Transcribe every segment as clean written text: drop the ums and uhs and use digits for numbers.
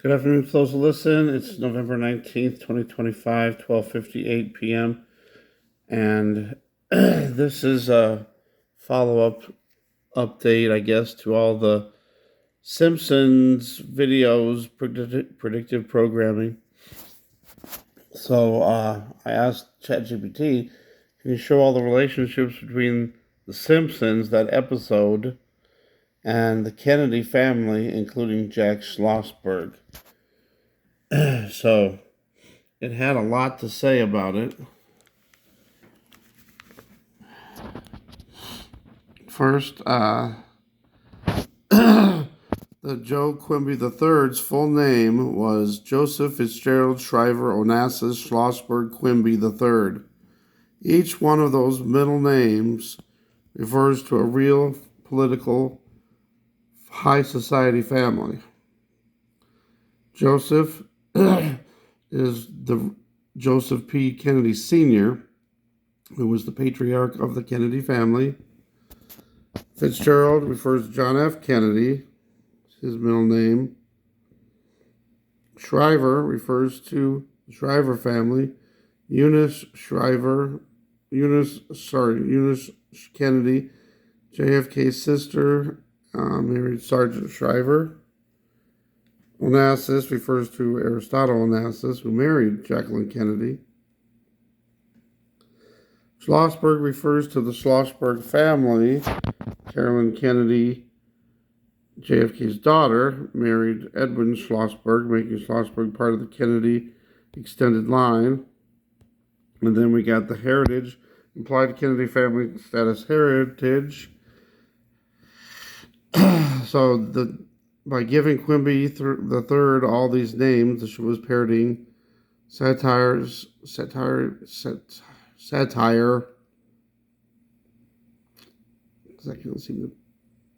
Good afternoon, close to listen. It's November 19th, 2025, 12:58 p.m. And this is a follow-up update, I guess, to all the Simpsons videos, predictive programming. So I asked Chat GPT, can you show all the relationships between the Simpsons, that episode, and the Kennedy family, including Jack Schlossberg? So it had a lot to say about it. First, the Joe Quimby III's full name was Joseph Fitzgerald Shriver Onassis Schlossberg Quimby III. Each one of those middle names refers to a real political high society family. Joseph is the Joseph P. Kennedy Sr., who was the patriarch of the Kennedy family. Fitzgerald refers to John F. Kennedy, his middle name. Shriver refers to the Shriver family. Eunice Kennedy, JFK's sister, married Sergeant Shriver. Onassis refers to Aristotle Onassis, who married Jacqueline Kennedy. Schlossberg refers to the Schlossberg family. Carolyn Kennedy, JFK's daughter, married Edwin Schlossberg, making Schlossberg part of the Kennedy extended line. And then we got the heritage, implied Kennedy family status heritage. So by giving Quimby the third all these names, the show was parodying satire. I can't seem to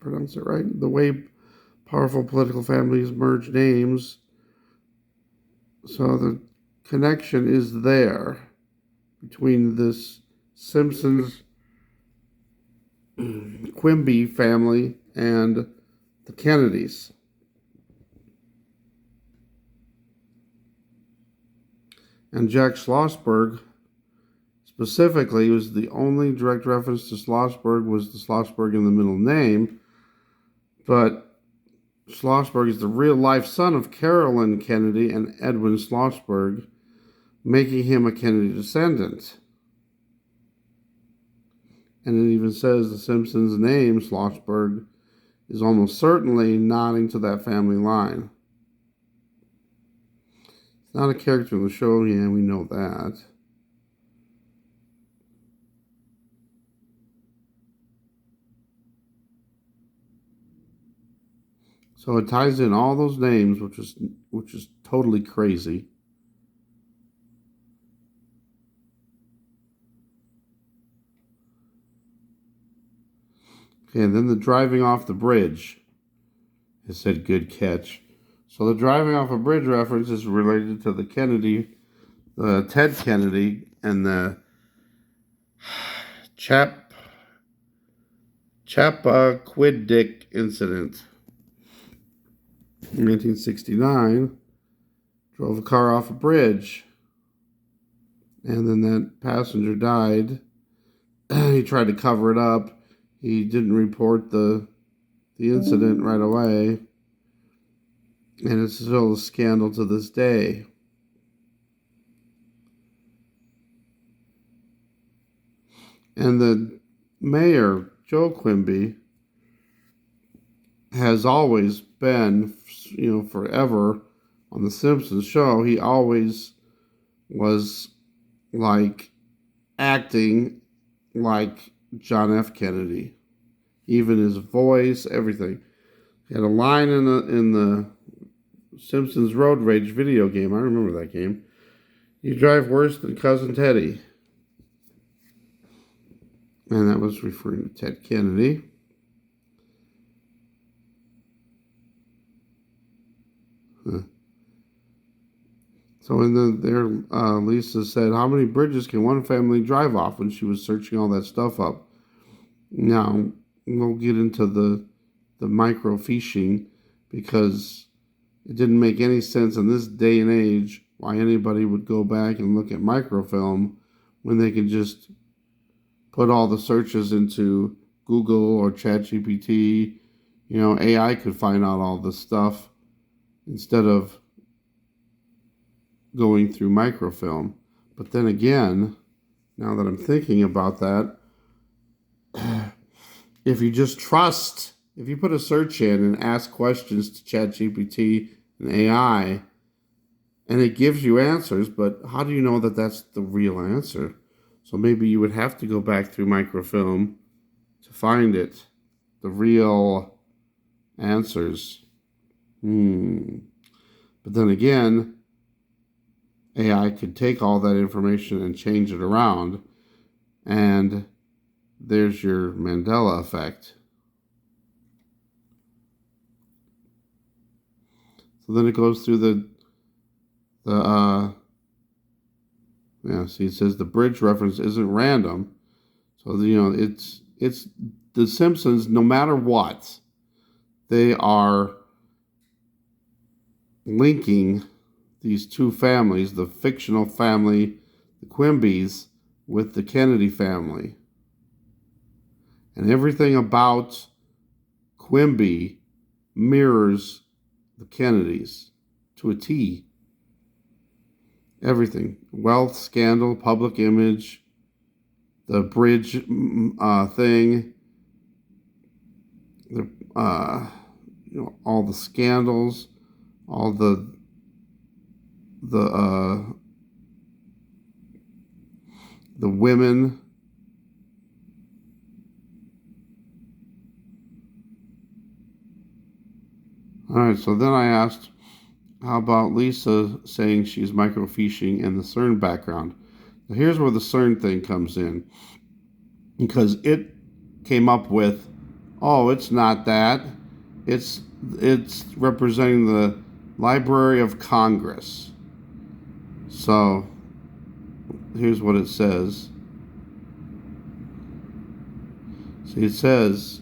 pronounce it right. The way powerful political families merge names. So the connection is there between this Simpsons Quimby family and the Kennedys. And Jack Schlossberg specifically was the only direct reference to Schlossberg was the Schlossberg in the middle name. But Schlossberg is the real-life son of Carolyn Kennedy and Edwin Schlossberg, making him a Kennedy descendant. And it even says the Simpsons' name, Schlossberg, is almost certainly nodding to that family line. It's not a character in the show, yeah, we know that. So it ties in all those names, which is totally crazy. Okay, and then the driving off the bridge. It said good catch. So the driving off a bridge reference is related to the Ted Kennedy, and the Chappaquiddick incident. In 1969, drove a car off a bridge, and then that passenger died. He tried to cover it up. He didn't report the incident right away, and it's still a scandal to this day. And the mayor, Joe Quimby, has always been, forever on the Simpsons show. He always was like acting like John F. Kennedy, even his voice, everything. He had a line in the Simpsons Road Rage video game. I remember that game. You drive worse than Cousin Teddy. And that was referring to Ted Kennedy. So Lisa said, how many bridges can one family drive off, when she was searching all that stuff up? Now, we'll get into the microfiching, because it didn't make any sense in this day and age why anybody would go back and look at microfilm when they can just put all the searches into Google or Chat GPT. AI could find out all this stuff instead of going through microfilm. But then again, now that I'm thinking about that, if you put a search in and ask questions to ChatGPT and AI, and it gives you answers, but how do you know that that's the real answer? So maybe you would have to go back through microfilm to find it, the real answers. But then again, AI could take all that information and change it around, and there's your Mandela effect. So then it goes through see, it says the bridge reference isn't random. So, it's the Simpsons, no matter what, they are linking these two families, the fictional family, the Quimbys, with the Kennedy family. And everything about Quimby mirrors the Kennedys to a T. Everything. Wealth, scandal, public image, the bridge thing, all the scandals, all the women. All right, so then I asked, how about Lisa saying she's microfiching in the CERN background? Now here's where the CERN thing comes in, because it came up with, oh, it's not that. It's representing the Library of Congress. So here's what it says. See, it says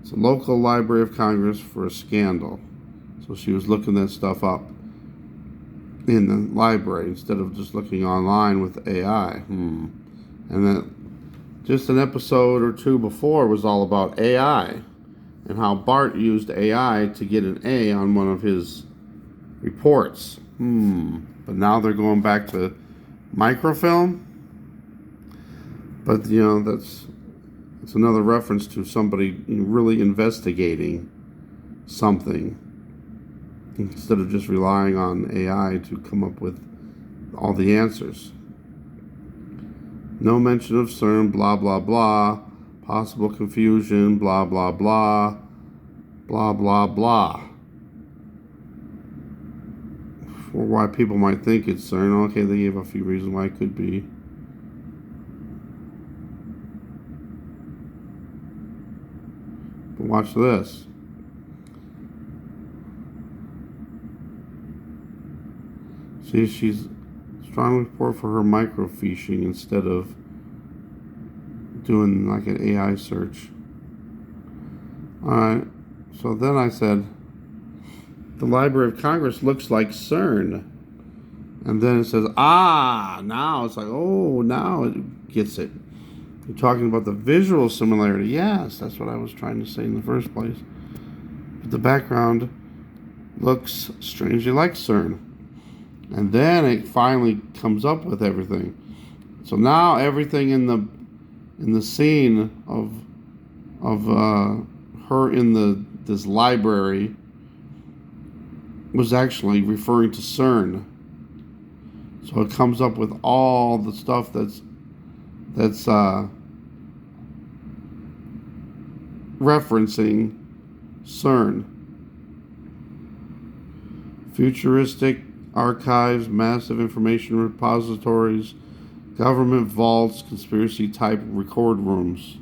it's a local Library of Congress for a scandal. So she was looking that stuff up in the library instead of just looking online with AI. And then just an episode or two before was all about AI and how Bart used AI to get an A on one of his reports. But now they're going back to microfilm. But it's another reference to somebody really investigating something instead of just relying on AI to come up with all the answers. No mention of CERN, blah, blah, blah. Possible confusion, blah, blah, blah. Blah, blah, blah. For why people might think it's CERN. Okay, they gave a few reasons why it could be. But watch this. See, she's strong report for her microfiching instead of doing like an AI search. Alright, so then I said, the Library of Congress looks like CERN. And then it says, now it's like, oh, now it gets it. You're talking about the visual similarity. Yes, that's what I was trying to say in the first place. But the background looks strangely like CERN. And then it finally comes up with everything. So now everything in the scene of her in this library was actually referring to CERN. So it comes up with all the stuff that's referencing CERN. Futuristic archives, massive information repositories, government vaults, conspiracy type record rooms.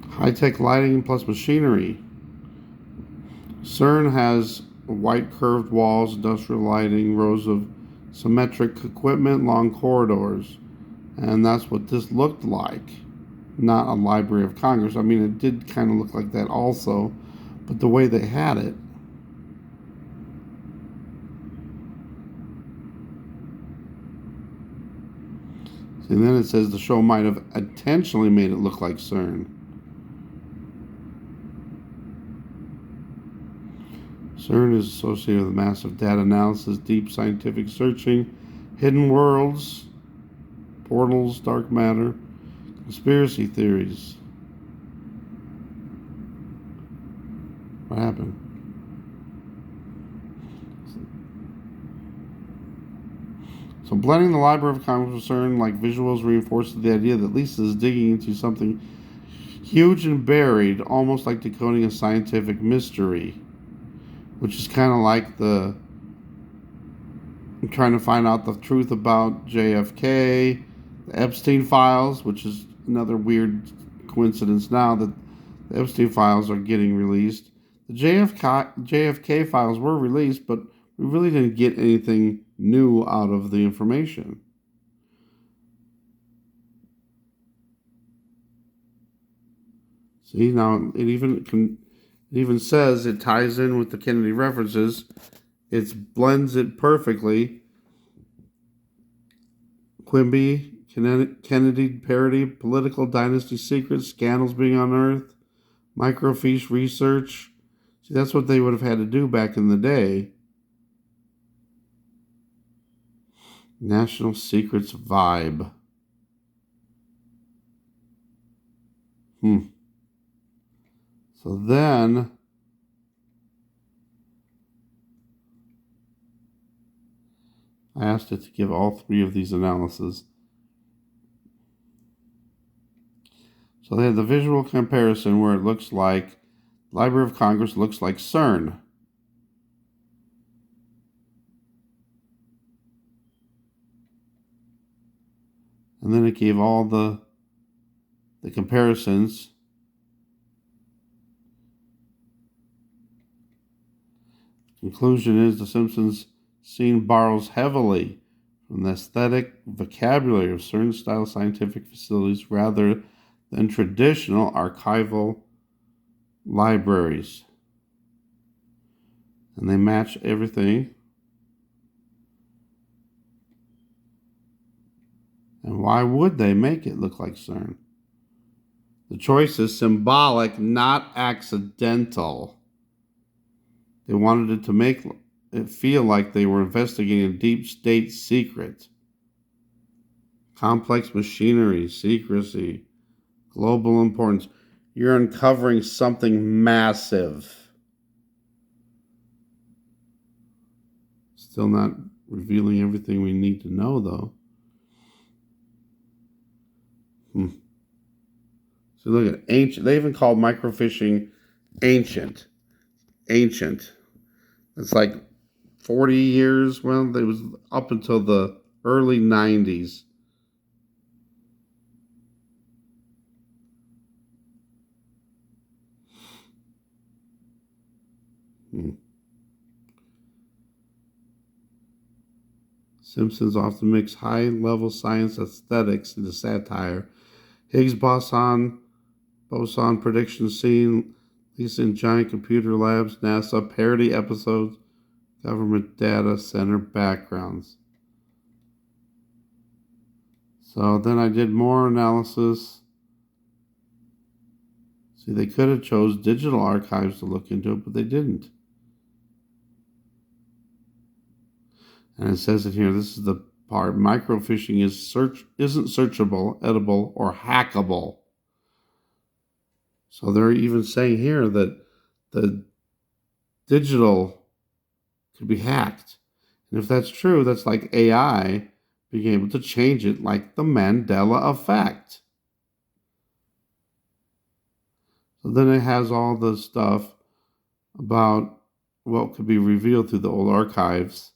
High-tech lighting plus machinery. CERN has white curved walls, industrial lighting, rows of symmetric equipment, long corridors. And that's what this looked like. Not a Library of Congress. I mean, it did kind of look like that also, but the way they had it. See, and then it says the show might have intentionally made it look like CERN. CERN is associated with massive data analysis, deep scientific searching, hidden worlds, portals, dark matter, conspiracy theories. What happened? So blending the Library of Congress with CERN like visuals reinforces the idea that Lisa is digging into something huge and buried, almost like decoding a scientific mystery, which is kind of like trying to find out the truth about JFK, the Epstein files, which is another weird coincidence now that the Epstein files are getting released. The JFK files were released, but we really didn't get anything new out of the information. See, now it even says it ties in with the Kennedy references. It blends it perfectly. Quimby, Kennedy parody, political dynasty secrets, scandals being unearthed, microfiche research. See, that's what they would have had to do back in the day. National Secrets vibe. So then I asked it to give all three of these analyses. So they have the visual comparison where it looks like Library of Congress looks like CERN. And then it gave all the comparisons. Conclusion is The Simpsons scene borrows heavily from the aesthetic vocabulary of certain style scientific facilities rather than traditional archival libraries. And they match everything. And why would they make it look like CERN? The choice is symbolic, not accidental. They wanted it to make it feel like they were investigating a deep state secret. Complex machinery, secrecy, global importance. You're uncovering something massive. Still not revealing everything we need to know, though. So look at ancient. They even called microfishing ancient. Ancient. It's like 40 years. Well, it was up until the early 90s. Simpsons often mix high-level science aesthetics into satire. Higgs boson prediction scene, Lisa in giant computer labs, NASA parody episodes, government data center backgrounds. So then I did more analysis. See, they could have chose digital archives to look into it, but they didn't. And it says it here, this is the part, microfishing isn't searchable, edible, or hackable. So they're even saying here that the digital could be hacked. And if that's true, that's like AI being able to change it like the Mandela effect. So then it has all the stuff about what could be revealed through the old archives.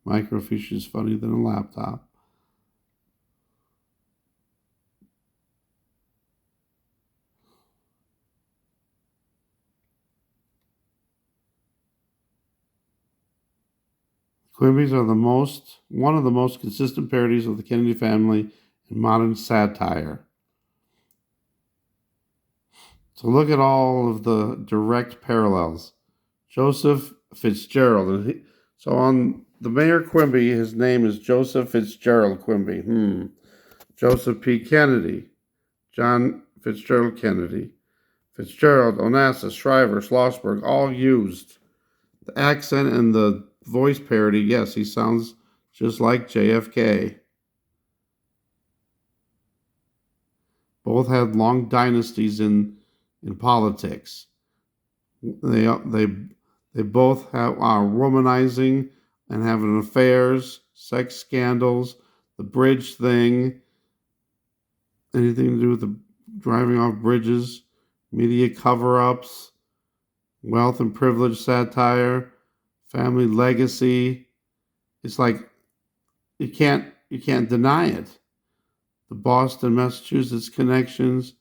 Microfiche is funnier than a laptop. Quimby's are one of the most consistent parodies of the Kennedy family in modern satire. So look at all of the direct parallels. Joseph Fitzgerald. So on the Mayor Quimby, his name is Joseph Fitzgerald Quimby. Joseph P. Kennedy, John Fitzgerald Kennedy, Fitzgerald, Onassis, Shriver, Schlossberg, all used. The accent and the voice parody, yes, he sounds just like JFK. Both had long dynasties in politics. They both are womanizing and having affairs, sex scandals, the bridge thing, anything to do with the driving off bridges, media cover-ups, wealth and privilege satire, family legacy. It's like you can't deny it. The Boston, Massachusetts connections,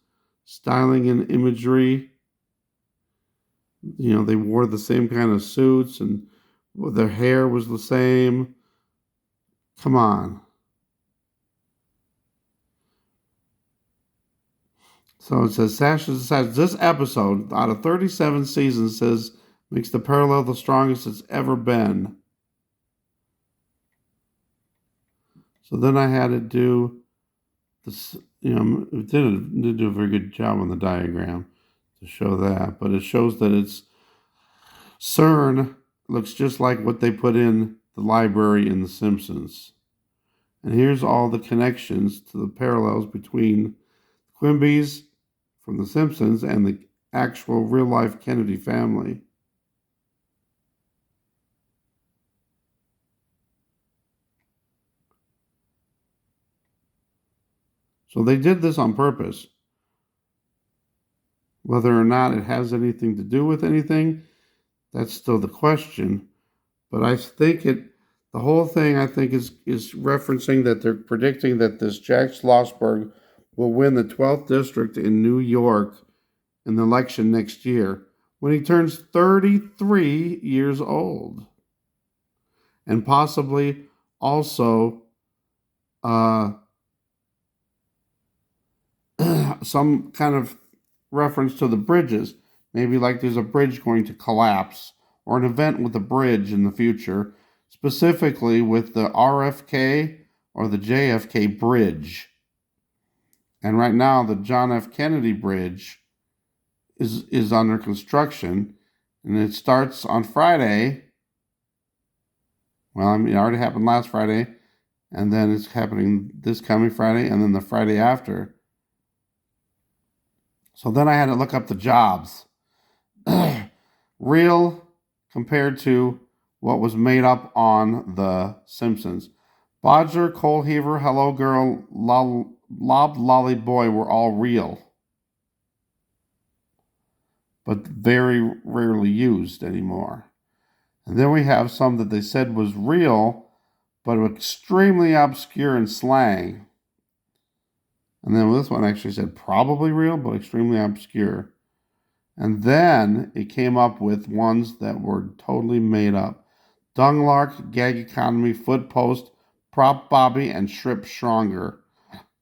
styling and imagery. They wore the same kind of suits and their hair was the same. Come on. So it says, Sasha decides this episode out of 37 seasons makes the parallel the strongest it's ever been. So then I had to do this, it didn't do a very good job on the diagram to show that, but it shows that it's CERN looks just like what they put in the library in The Simpsons. And here's all the connections to the parallels between Quimby's from The Simpsons and the actual real-life Kennedy family. So they did this on purpose. Whether or not it has anything to do with anything, that's still the question. But I think the whole thing, I think, is referencing that they're predicting that this Jack Schlossberg will win the 12th district in New York in the election next year when he turns 33 years old. And possibly also some kind of reference to the bridges. Maybe like there's a bridge going to collapse or an event with a bridge in the future, specifically with the RFK or the JFK bridge. And right now, the John F. Kennedy bridge is under construction, and it starts on Friday. Well, it already happened last Friday, and then it's happening this coming Friday, and then the Friday after. So then I had to look up the jobs. Real compared to what was made up on The Simpsons. Bodger, Coal Heaver, Hello Girl, Lob Lolly Boy were all real, but very rarely used anymore. And then we have some that they said was real, but extremely obscure in slang. And then this one actually said probably real, but extremely obscure. And then it came up with ones that were totally made up. Dunglark, Gag Economy, Foot Post, Prop Bobby, and Shrip Stronger.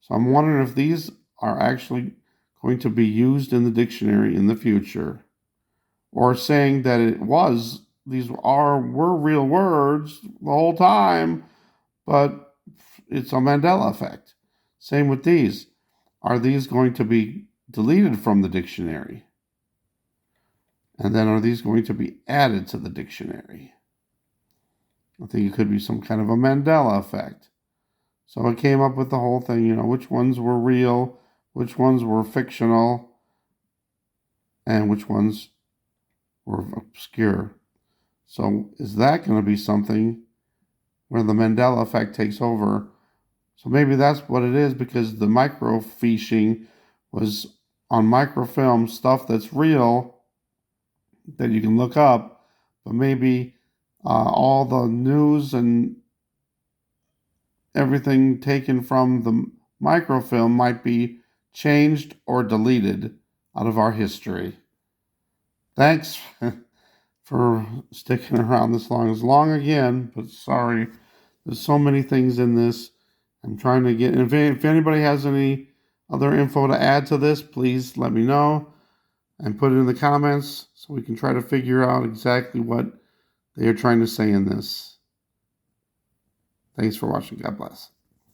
So I'm wondering if these are actually going to be used in the dictionary in the future. Or saying that were real words the whole time, but it's a Mandela effect. Same with these. Are these going to be deleted from the dictionary? And then are these going to be added to the dictionary? I think it could be some kind of a Mandela effect. So I came up with the whole thing, which ones were real, which ones were fictional, and which ones were obscure. So is that going to be something where the Mandela effect takes over? So maybe that's what it is, because the microfiching was on microfilm stuff that's real that you can look up, but maybe all the news and everything taken from the microfilm might be changed or deleted out of our history. Thanks for sticking around this long. It's long again, but sorry. There's so many things in this. I'm trying to get, and if anybody has any other info to add to this, please let me know and put it in the comments so we can try to figure out exactly what they are trying to say in this. Thanks for watching. God bless.